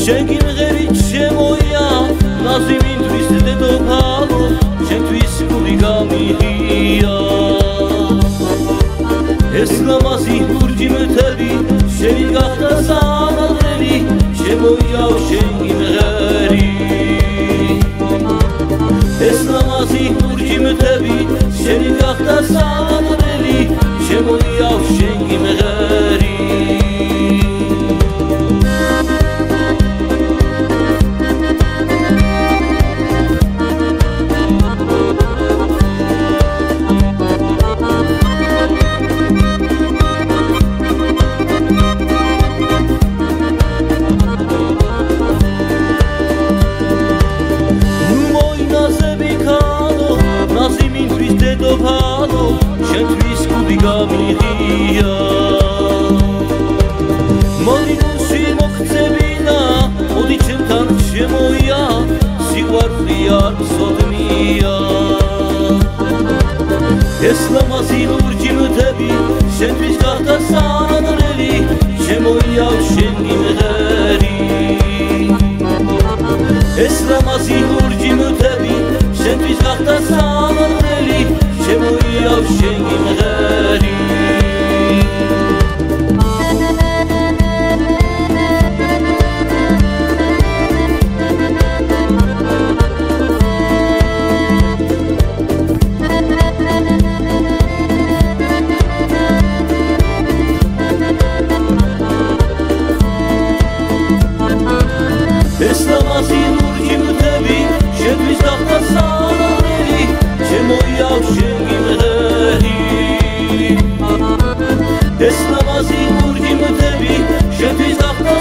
შენ გიმღერი ჩემოია ნაზი მინდვის დედოფალო შენთვის გული გამიღია ეს ლამაზი ლურჯი მთელი შენი გახდა სანადრელი შემოიავ შენ გიმღერი ეს ლამაზი ლურჯი მთელი შენი გახდა სანადრელი შემოიავ შენ გიმღერი დედოფალო შენთვის გული გამიღია მოდი გულში მოქცევინა მოდი ჩემთან შემოია სიყვარული არ სოდნია ეს ლამაზი ლურჯი მთები შენთვის გახდა სანადრელი შემოიავ შენ გიმღერი ეს ლამაზი ლურჯი მთები შენთვის გახდა სანადრელი შემოიავ შენ გიმღერი ეს ლამაზი ლურჯი მთები შენთვის გახდა სანადრელი შემოიავ შენ გიმღერი ეს ლამაზი ლურჯი მთები შენთვის გახდა